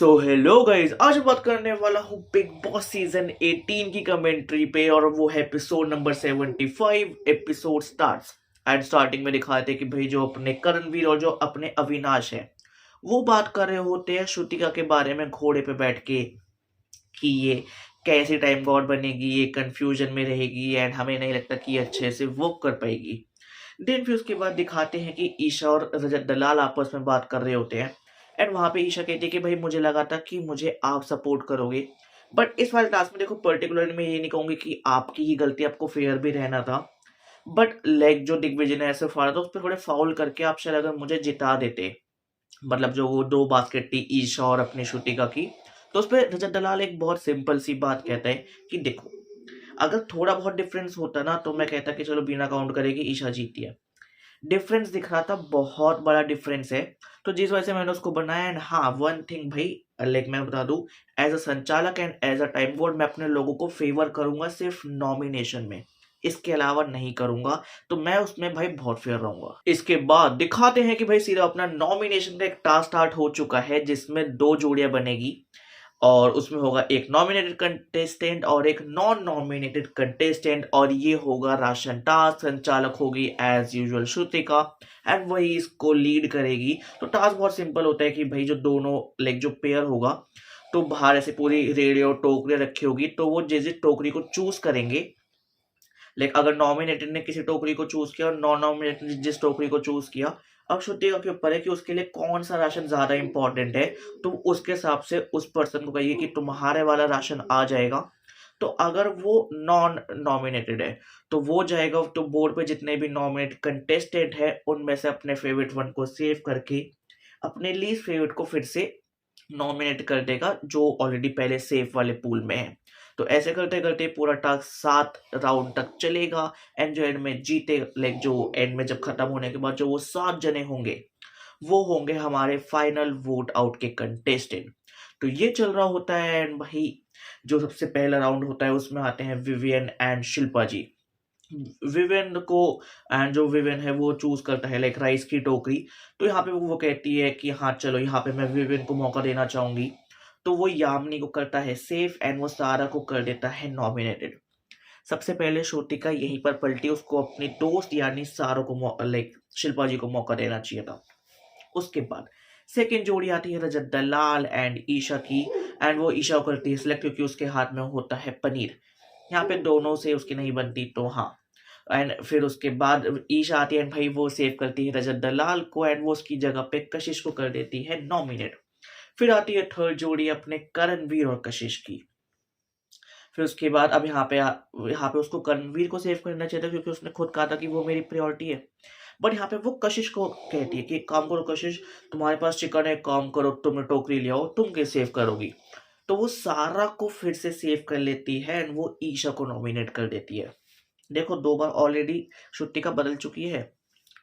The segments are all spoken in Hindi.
सो हेलो गाइज, आज मैं बात करने वाला हूँ बिग बॉस सीजन 18 की कमेंट्री पे और वो है episode number 75। Episode starts and starting में दिखाते हैं कि भाई जो अपने करणवीर और जो अपने अविनाश है वो बात कर रहे होते हैं श्रुतिका के बारे में घोड़े पे बैठ के कि ये कैसे टाइम गॉड बनेगी, ये कंफ्यूजन में रहेगी एंड हमें नहीं लगता कि ये अच्छे से वर्क कर पाएगी। देन फिर उसके बाद दिखाते हैं कि ईशा और रजत दलाल आपस में बात कर रहे होते हैं एंड वहां पे ईशा कहती है कि भाई मुझे लगा था कि मुझे आप सपोर्ट करोगे, बट इस वाले टास्क में देखो पर्टिकुलरली मैं ये नहीं कहूंगी कि आपकी ही गलती, आपको फेयर भी रहना था। बट लाइक जो दिग्विजय ने ऐसे फाड़ा था उस पर थोड़े फाउल करके आप शायद अगर मुझे जिता देते, मतलब जो वो दो बास्केट थी ईशा और अपनी श्रुतिका की, तो उस पर रजत दलाल एक बहुत सिंपल सी बात कहता है कि देखो अगर थोड़ा बहुत डिफरेंस होता ना तो मैं कहता कि चलो बिना काउंट करेगी ईशा जीती है। डिफरेंस दिख रहा था, बहुत बड़ा डिफरेंस है, तो जिस वजह से मैंने उसको बनाया। एंड हाँ, वन थिंग भाई, लाइक मैं बता दूं, एज अ संचालक and as a time board मैं अपने लोगों को फेवर करूंगा सिर्फ नॉमिनेशन में, इसके अलावा नहीं करूंगा। तो मैं उसमें भाई बहुत फेयर रहूंगा। इसके बाद दिखाते हैं कि भाई सीधा अपना नॉमिनेशन का एक टास्क स्टार्ट हो चुका है जिसमें दो जोड़ियां बनेगी और उसमें होगा एक नॉमिनेटेड कंटेस्टेंट और एक नॉन नॉमिनेटेड कंटेस्टेंट और ये होगा राशन टास्क। संचालक होगी एज यूजुअल श्रुतिका एंड वही इसको लीड करेगी। तो टास्क बहुत सिंपल होता है कि भाई जो दोनों लाइक जो पेयर होगा तो बाहर ऐसे पूरी रेडियो टोकरी रखी होगी, तो वो जिस जिस टोकरी को चूज करेंगे, लाइक अगर नॉमिनेटेड ने किसी टोकरी को चूज किया और नॉन नॉमिनेटेड ने जिस टोकरी को चूज किया, अब श्रुतिका के ऊपर है कि उसके लिए कौन सा राशन ज्यादा इंपॉर्टेंट है। तो उसके हिसाब से उस पर्सन को कहिए कि तुम्हारे वाला राशन आ जाएगा। तो अगर वो नॉन नॉमिनेटेड है तो वो जाएगा, तो बोर्ड पे जितने भी नॉमिनेट कंटेस्टेंट है उनमें से अपने फेवरेट वन को सेव करके अपने लीस्ट फेवरेट को फिर से नॉमिनेट कर देगा जो ऑलरेडी पहले सेफ वाले पूल में है। तो ऐसे करते करते पूरा टास्क 7 राउंड तक चलेगा एंड जो एंड में जीते, लाइक जो एंड में जब खत्म होने के बाद जो वो 7 जने होंगे वो होंगे हमारे फाइनल वोट आउट के कंटेस्टेंट। तो ये चल रहा होता है एंड भाई जो सबसे पहला राउंड होता है उसमें आते हैं विवियन एंड शिल्पा जी। विवेन को एंड जो विवेन है वो चूज करता है लाइक राइस की टोकरी। तो यहाँ पे वो कहती है कि हाँ चलो यहाँ पे मैं विवेन को मौका देना चाहूंगी। तो वो यामिनी को करता है सेफ एंड वो सारा को कर देता है नॉमिनेटेड। सबसे पहले श्रुतिका यहीं पर पलटी, उसको अपनी दोस्त यानी सारो को लाइक शिल्पा जी को मौका देना चाहिए था। उसके बाद सेकेंड जोड़ी आती है रजत दलाल एंड ईशा की एंड वो ईशा को करती है सिलेक्ट क्योंकि उसके हाथ में होता है पनीर। यहाँ पे दोनों से उसकी नहीं बनती तो हाँ। एंड फिर उसके बाद ईशा आती है एंड भाई वो सेव करती है रजत दलाल को एंड वो उसकी जगह पे कशिश को कर देती है नॉमिनेट। फिर आती है थर्ड जोड़ी अपने करणवीर और कशिश की। फिर उसके बाद अब यहाँ पे उसको करणवीर को सेव करना चाहिए था क्योंकि उसने खुद कहा था कि वो मेरी प्रायोरिटी है। बट यहाँ पे वो कशिश को कहती है कि एक काम करो कशिश, तुम्हारे पास चिकन है, एक काम करो तुम टोकरी ले आओ, तुम कैसे सेव करोगी। तो वो सारा को फिर से सेव कर लेती है एंड वो ईशा को नॉमिनेट कर देती है। देखो 2 बार ऑलरेडी श्रुतिका बदल चुकी है।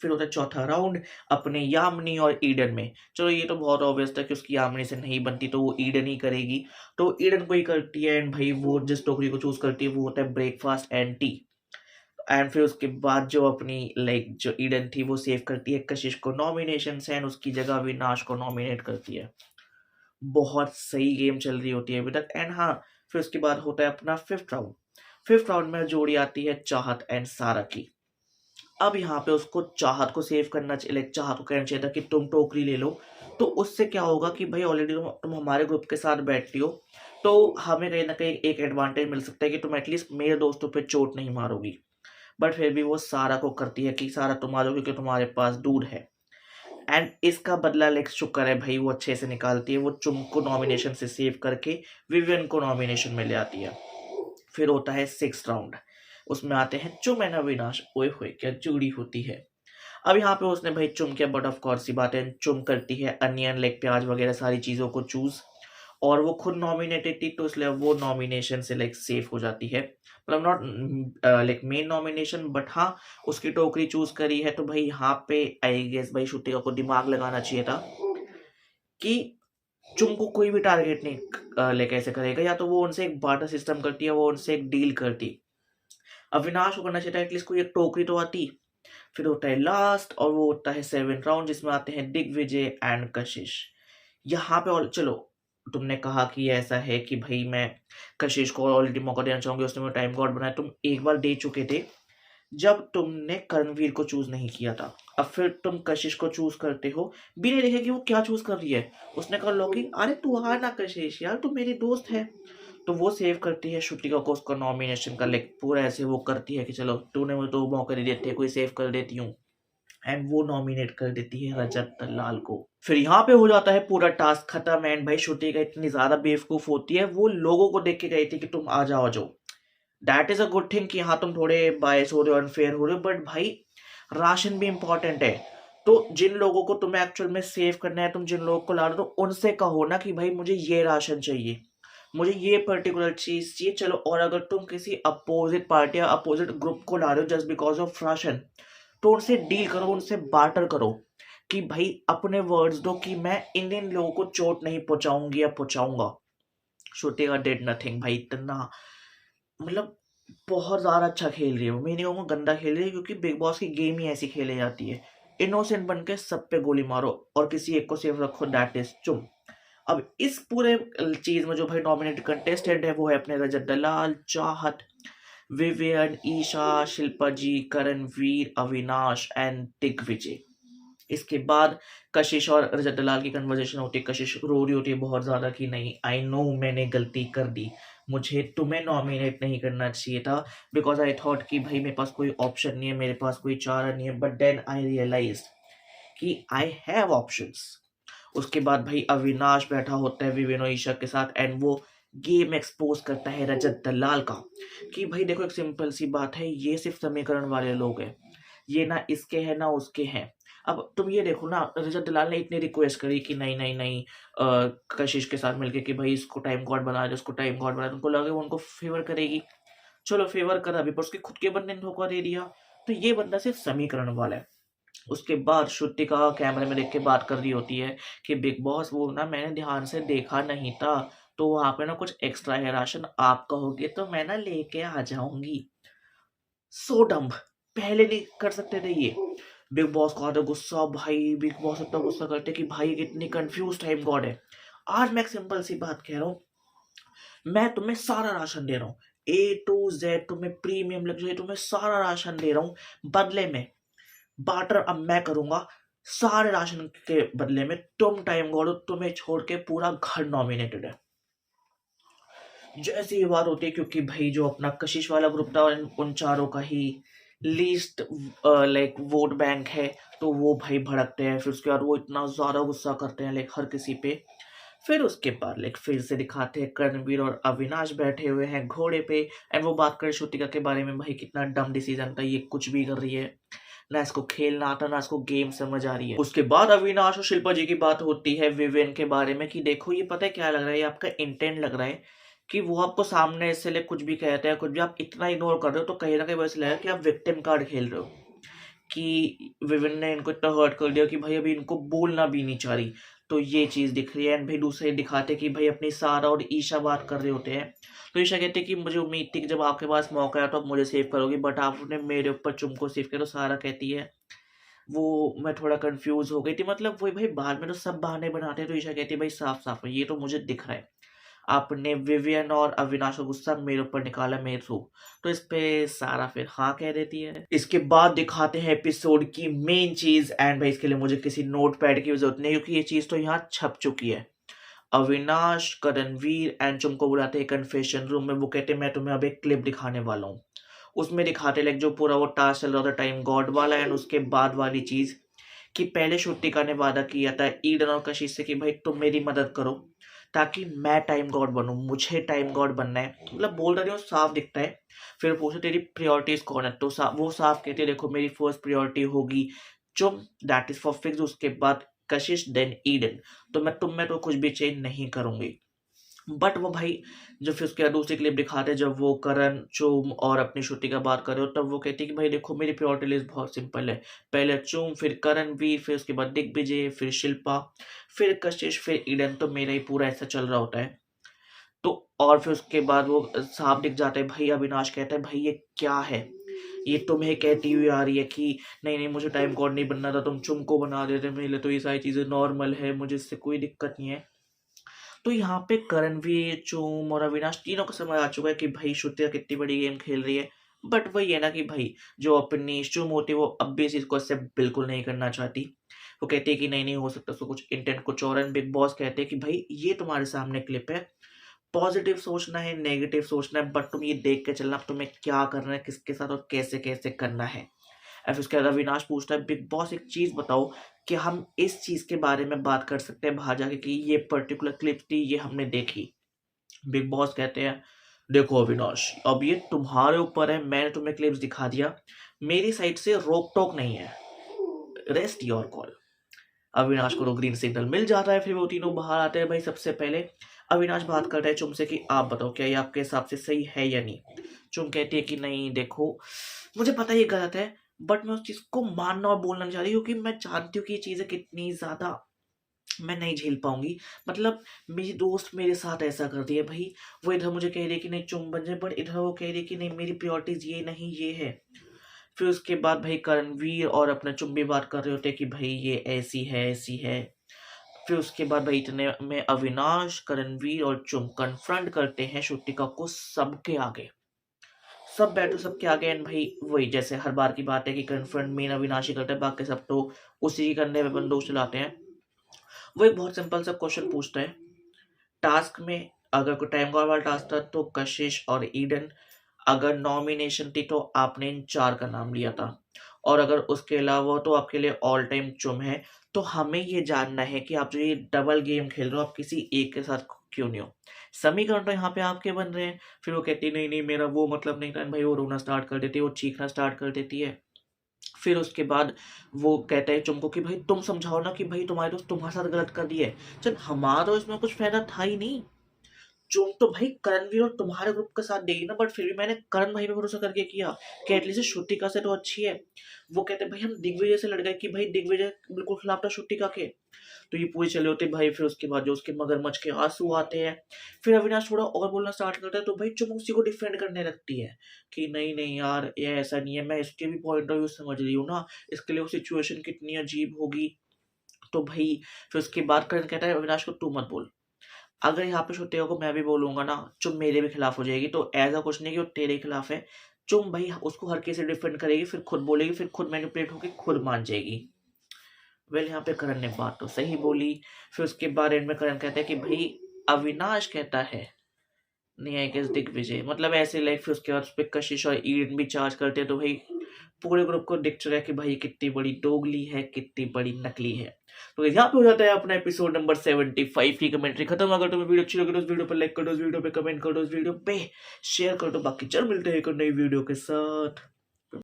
फिर होता है चौथा राउंड अपने यामिनी और ईडन में। चलो ये तो बहुत ऑब्वियस था कि उसकी यामिनी से नहीं बनती तो वो ईडन ही करेगी। तो ईडन को ही करती है एंड भाई वो जिस टोकरी को चूज करती है वो होता है ब्रेकफास्ट एंड टी। एंड फिर उसके बाद जो अपनी लाइक जो ईडन थी वो सेव करती है कशिश को नॉमिनेशन से एंड उसकी जगह अविनाश को नॉमिनेट करती है। बहुत सही गेम चल रही होती है अभी तक। एंड हाँ, फिर उसके बाद होता है अपना फिफ्थ राउंड। फिफ्थ राउंड में जोड़ी आती है चाहत एंड सारा की। अब यहाँ पे उसको चाहत को सेव करना चाहिए, लाइक चाहत को कहना चाहिए था कि तुम टोकरी ले लो। तो उससे क्या होगा कि भाई ऑलरेडी तुम हमारे ग्रुप के साथ बैठती हो, तो हमें कहीं ना कहीं एक एडवांटेज मिल सकता है कि तुम एटलीस्ट मेरे दोस्तों पे चोट नहीं मारोगी। बट फिर भी वो सारा को करती है कि सारा तुम आ जाओ क्योंकि तुम्हारे पास दूर है। एंड इसका बदला लाइक शुक्र है भाई वो अच्छे से निकालती है, वो चुम को नॉमिनेशन से सेव करके विवियन को नॉमिनेशन में ले आती है। फिर होता है 6th राउंड, उसमें आते हैं चुम एंड अविनाश। ओए होए क्या जोड़ी होती है। अब यहाँ पे उसने भाई चुम किया, बट ऑफ कोर्स सी बात है चुम करती है अनियन लाइक प्याज वगैरह सारी चीजों को चूज, और वो खुद नॉमिनेटेड थी तो इसलिए वो नॉमिनेशन से लाइक सेफ हो जाती है। मतलब not like main nomination, but हाँ उसकी टोकरी चूज करी है। तो भाई यहाँ पे आई गेस भाई श्रुतिका को दिमाग लगाना चाहिए था कि चुम को कोई भी टारगेट नहीं लाइक ऐसे करेगा, या तो वो उनसे एक बार्टर सिस्टम करती है, वो उनसे एक डील करती। अविनाश को करना चाहिए था एटलीस्ट कोई एक टोकरी तो आती। फिर होता है लास्ट और वो होता है 7th राउंड जिसमें आते हैं दिग्विजय एंड कशिश। यहाँ पे और चलो तुमने कहा कि ऐसा है कि भाई मैं कशिश को ऑलरेडी मौका देना चाहूंगी, उसने मुझे टाइम गॉड बनाया, तुम एक बार दे चुके थे जब तुमने कर्णवीर को चूज नहीं किया था। अब फिर तुम कशिश को चूज करते हो बिना देखे कि वो क्या चूज कर रही है। उसने कहा लॉकिंग, अरे तू आ ना कशिश यार, तू मेरी दोस्त है। तो वो सेव करती है श्रुतिका को उसका नॉमिनेशन का, लाइक पूरा ऐसे वो करती है कि चलो तूने मुझे तो मौका दे देते, कोई सेव कर देती हूँ, एंड वो नॉमिनेट कर देती है रजत दलाल को। फिर यहाँ पे हो जाता है पूरा टास्क खत्म। एंड भाई श्रुतिका इतनी ज्यादा बेवकूफ होती है, वो लोगों को देख के गई थी कि तुम आ जाओ जाओ। That is a good thing कि हाँ तुम थोड़े बायस हो रहे हो, अनफेयर हो रहे हो, बट भाई राशन भी इंपॉर्टेंट है। तो जिन लोगों को तुम्हें एक्चुअल में सेव करना है, तुम जिन लोगों को ला रहे हो, तो उनसे कहो ना कि भाई मुझे ये राशन चाहिए, मुझे ये पर्टिकुलर चीज चाहिए। चलो, और अगर तुम किसी अपोजिट पार्टी या अपोजिट ग्रुप को ला रहे हो जस्ट बिकॉज ऑफ राशन, तो उनसे डील करो, उनसे बार्टर करो कि भाई अपने वर्ड्स दो कि मैं इन लोगों को चोट नहीं पहुंचाऊंगी या पहुंचाऊंगा। श्रुतिका डिड नथिंग भाई, इतना मतलब बहुत ज्यादा अच्छा खेल रही है वो। मैं नहीं कहूँगा गंदा खेल रही है, क्योंकि बिग बॉस की गेम ही ऐसी खेली जाती है, इनोसेंट बन के सब पे गोली मारो और किसी एक को सेफ रखो, दैट इज चुम। अब इस पूरे चीज में जो भाई नॉमिनेटेड कंटेस्टेंट है वो है अपने रजत दलाल, चाहत, विवियन, ईशा, शिल्पा जी, करणवीर, अविनाश एंड दिग्विजय। इसके बाद कशिश और रजत दलाल की कन्वर्सेशन होती है। कशिश रो रही होती है बहुत ज्यादा कि नहीं, आई नो मैंने गलती कर दी, मुझे तुम्हें नॉमिनेट नहीं करना चाहिए था, बिकॉज आई थॉट कि भाई मेरे पास कोई ऑप्शन नहीं है, मेरे पास कोई चारा नहीं है, बट देन आई रियलाइज कि आई हैव ऑप्शंस। उसके बाद भाई अविनाश बैठा होता है विवेन और ईशा के साथ, एंड वो गेम एक्सपोज करता है रजत दलाल का कि भाई देखो एक सिंपल सी बात है, ये सिर्फ समीकरण वाले लोग हैं, ये ना इसके हैं ना उसके हैं। अब तुम ये देखो ना, रजत दलाल ने इतनी रिक्वेस्ट करी कि नहीं नहीं नहीं, कशिश के साथ मिलके कि भाई इसको टाइम गॉड बना दे, उसको टाइम गॉड बना दे, उनको लगे वो उनको फेवर करेगी। चलो फेवर करा भी, पर उसके खुद के बंदे ने धोखा दे दिया। तो ये बंदा सिर्फ समीकरण वाला है। उसके बाद श्रुतिका कैमरे में देख के बात कर रही होती है कि बिग बॉस वो ना मैंने ध्यान से देखा नहीं था, तो वहां पे ना कुछ एक्स्ट्रा है राशन, आप कहोगे तो मैं ना लेके आ जाऊंगी। सो डम्ब, पहले नहीं कर सकते थे ये। बिग बॉस का आता गुस्सा, भाई बिग बॉस इतना गुस्सा करते कि भाई कितनी कंफ्यूज टाइम गॉड है। आज मैं एक सिंपल सी बात कह रहा हूँ, मैं तुम्हें सारा राशन दे रहा हूँ, A to Z, तुम्हें प्रीमियम लग्जरी, तुम्हें सारा राशन दे रहा हूँ, बदले में बार्टर अब मैं करूंगा। सारे राशन के बदले में तुम टाइम गॉड हो, तुम्हें छोड़ के पूरा घर नॉमिनेटेड है। जैसी ये बात होती है, क्योंकि भाई जो अपना कशिश वाला ग्रुप था उन चारों का ही लीस्ट लाइक वोट बैंक है, तो वो भाई भड़कते हैं। फिर उसके बाद वो इतना ज्यादा गुस्सा करते हैं लाइक हर किसी पे। फिर उसके बाद लाइक फिर से दिखाते हैं करणवीर और अविनाश बैठे हुए हैं घोड़े पे, एंड वो बात करें श्रुतिका के बारे में, भाई कितना डम डिसीजन था, ये कुछ भी कर रही है, ना इसको खेलना आता ना इसको गेम समझ आ रही है। उसके बाद अविनाश और शिल्पा जी की बात होती है विवेन के बारे में कि देखो ये पता है क्या लग रहा है, ये आपका इंटेंट लग रहा है कि वो आपको सामने से ले कुछ भी कहते हैं, कुछ भी आप इतना इग्नोर कर रहे हो, तो कहीं ना कहीं वैसे लगा कि आप विक्टिम कार्ड खेल रहे हो, कि विविन ने इनको इतना हर्ट कर दिया कि भाई अभी इनको बोलना भी नहीं चाह रही। तो ये चीज दिख रही है। एंड भाई दूसरे दिखाते कि भाई अपनी सारा और ईशा बात कर रहे होते हैं, तो ईशा कहते हैं कि मुझे उम्मीद थी कि जब आपके पास मौका आया तो आप मुझे सेव करोगे, बट आपने मेरे ऊपर चुम को सेव किया। तो सारा कहती है वो मैं थोड़ा कंफ्यूज हो गई थी, मतलब वही भाई बाद में तो सब बहाने बनाते हैं। तो ईशा कहती है भाई साफ साफ है, ये तो मुझे दिख रहा है, आपने विवियन और अविनाश का गुस्सा मेरे ऊपर निकाला मेरे थ्रू। तो इस पे सारा फिर हाँ कह देती है। इसके बाद दिखाते हैं एपिसोड की मेन चीज, एंड भाई इसके लिए मुझे किसी नोट पैड की जरूरत नहीं, क्योंकि ये चीज तो यहाँ छप चुकी है। अविनाश, करणवीर एंड चुम को बुलाते हैं कन्फेशन रूम में। वो कहते हैं मैं तुम्हें अब एक क्लिप दिखाने वाला हूँ। उसमें दिखाते लाइक जो पूरा वो टास्क चल रहा था टाइम गॉड वाला, एंड उसके बाद वाली चीज कि पहले श्रुतिका ने वादा किया था ईडन और कशिश से कि भाई तुम मेरी मदद करो ताकि मैं टाइम गॉड बनूं, मुझे टाइम गॉड बनना है, मतलब बोल रही हो साफ दिखता है। फिर पूछो तेरी प्रायोरिटीज कौन है, तो वो साफ कहती है देखो मेरी फर्स्ट प्रायोरिटी होगी चुम, दैट इज फॉर फिक्स। उसके बाद कशिश, देन ईडन। तो मैं तुम में तो कुछ भी चेंज नहीं करूंगी। बट वो भाई जब फिर उसके बाद दूसरी क्लिप दिखाते हैं जब वो करण, चुम और अपनी श्रुति का बात कर रहे हो, तब वो कहती है कि भाई देखो मेरी प्रायोरिटी लिस्ट बहुत सिंपल है, पहले चुम, फिर करणवीर, फिर उसके बाद दिग्विजय, फिर शिल्पा, फिर कशिश, फिर ईडन। तो मेरा ही पूरा ऐसा चल रहा होता है। तो और फिर उसके बाद वो साफ दिख जाता है। भाई अविनाश कहता है भाई ये क्या है, ये तुम्हें कहती हुई आ रही है कि नहीं नहीं मुझे टाइम कोड नहीं बनना था, तुम चुम को बना देते, मेरे लिए तो ये सारी चीजें नॉर्मल है, मुझे इससे कोई दिक्कत नहीं है। तो यहाँ पे करणवीर, चूम और अविनाश तीनों को समझ आ चुका है कि भाई श्रुतिका कितनी बड़ी गेम खेल रही है। बट वही है ना कि भाई जो अपनी चूम होती है वो अब भी इस चीज को एक्सेप्ट बिल्कुल नहीं करना चाहती। वो कहती है कि नहीं नहीं हो सकता, उसको कुछ इंटेंट कुछ और है। बिग बॉस कहते हैं कि भाई ये तुम्हारे सामने क्लिप है, पॉजिटिव सोचना है नेगेटिव सोचना है, बट तुम ये देख के चलना तुम्हें क्या करना है, किसके साथ और कैसे कैसे करना है। और फिर उसके बाद अविनाश पूछता है बिग बॉस एक चीज बताओ कि हम इस चीज के बारे में बात कर सकते हैं बाहर जाके कि ये पर्टिकुलर क्लिप थी, ये हमने देखी। बिग बॉस कहते हैं देखो अविनाश, अब ये तुम्हारे ऊपर है, मैंने तुम्हें क्लिप्स दिखा दिया, मेरी साइड से रोक टोक नहीं है, रेस्ट योर कॉल। अविनाश को तो ग्रीन सिग्नल मिल जाता है, फिर वो तीनों बाहर आते हैं। भाई सबसे पहले अविनाश बात करता है चुम से कि आप बताओ क्या ये आपके हिसाब से सही है या नहीं। चुम कहती है कि नहीं देखो, मुझे पता है ये गलत है, बट मैं उस चीज को मानना और बोलना नहीं चाह रही, क्योंकि मैं जानती हूँ कि ये चीजें कितनी ज्यादा मैं नहीं झेल पाऊंगी। मतलब मेरी दोस्त मेरे साथ ऐसा करती है भाई, वो इधर मुझे कह रही है कि नहीं चुम बन जाए, बट इधर वो कह रही है कि नहीं मेरी प्रायोरिटीज ये नहीं ये है। फिर उसके बाद भाई करणवीर और अपने चुम भी बात कर रहे होते हैं कि भाई ये ऐसी है ऐसी है। फिर उसके बाद भाई इतने में अविनाश, करणवीर और चुम कन्फ्रंट करते हैं श्रुतिका को सबके आगे। सब बैठो सबके आगे, एंड भाई वही जैसे हर बार की बात है कि कन्फ्रंट मेन अविनाश ही करते हैं, बाकी सब तो उसी के करने में बंदूक चलाते हैं। वो एक बहुत सिंपल सा क्वेश्चन पूछता है, टास्क में अगर कोई टाइम वाला टास्क था तो कशिश और ईडन, अगर नॉमिनेशन थी तो आपने इन चार का नाम लिया था, और अगर उसके अलावा तो आपके लिए ऑल टाइम चुम है। तो हमें ये जानना है कि आप जो ये डबल गेम खेल रहे हो आप किसी एक के साथ क्यों नहीं हो। समीकरण तो यहाँ पे आपके बन रहे हैं। फिर वो कहती नहीं नहीं मेरा वो मतलब नहीं था। भाई वो रोना स्टार्ट कर देती है, वो चीखना स्टार्ट कर देती है। फिर उसके बाद वो कहता है चुम को कि भाई तुम समझाओ ना कि भाई तुम्हारे दोस्त तुम्हारे साथ गलत कर दिया है। चल हमारा तो इसमें कुछ फायदा था ही नहीं, चुम तो भाई करणवीर और तुम्हारे ग्रुप के साथ देगी ना, बट फिर भी मैंने करण भाई पे भरोसा करके किया कि एटलीस्ट श्रुतिका से तो अच्छी है। वो कहते भाई हम दिग्विजय से लड़ गए कि भाई दिग्विजय बिल्कुल खिलाफ था श्रुतिका के। तो ये पूरी चले होते भाई। फिर उसके बाद जो उसके मगरमच्छ के आंसू आते हैं, फिर अविनाश थोड़ा और बोलना स्टार्ट करता है, तो भाई चुम उसी को डिफेंड करने लगती है कि नहीं नहीं यार ये ऐसा नहीं है, मैं इसके भी पॉइंट ऑफ व्यू समझ रही हूँ ना, इसके लिए वो सिचुएशन कितनी अजीब होगी। तो भाई फिर उसके बाद करण कहता है अविनाश को तू मत बोल, अगर यहाँ पे श्रुतिका को मैं भी बोलूंगा ना चुम मेरे भी खिलाफ हो जाएगी, तो ऐसा कुछ नहीं कि वो तेरे खिलाफ है। चुम भाई उसको हर किसी से डिफेंड करेगी, फिर खुद बोलेगी, फिर खुद मैनिपुलेट होकर खुद मान जाएगी। वेल यहाँ पे करण ने बात तो सही बोली। फिर उसके बाद एंड में करण कहता है कि भाई अविनाश कहता है नहीं आई गेस दिग्विजय, मतलब ऐसे लाइक। फिर उसके बाद उस पर कशिश और ईडन भी चार्ज करते हैं, तो भाई पूरे ग्रुप को दिख चुका है कि भाई कितनी बड़ी दोगली है, कितनी बड़ी नकली है। तो यहाँ पे हो जाता है अपना एपिसोड नंबर 75 की कमेंट्री खत्म। अगर तुम्हें वीडियो अच्छी लगी तो उस वीडियो पर लाइक कर दो, उस वीडियो पे कमेंट कर दो, उस वीडियो पे शेयर कर दो। बाकी चल मिलते हैं एक नई वीडियो के साथ।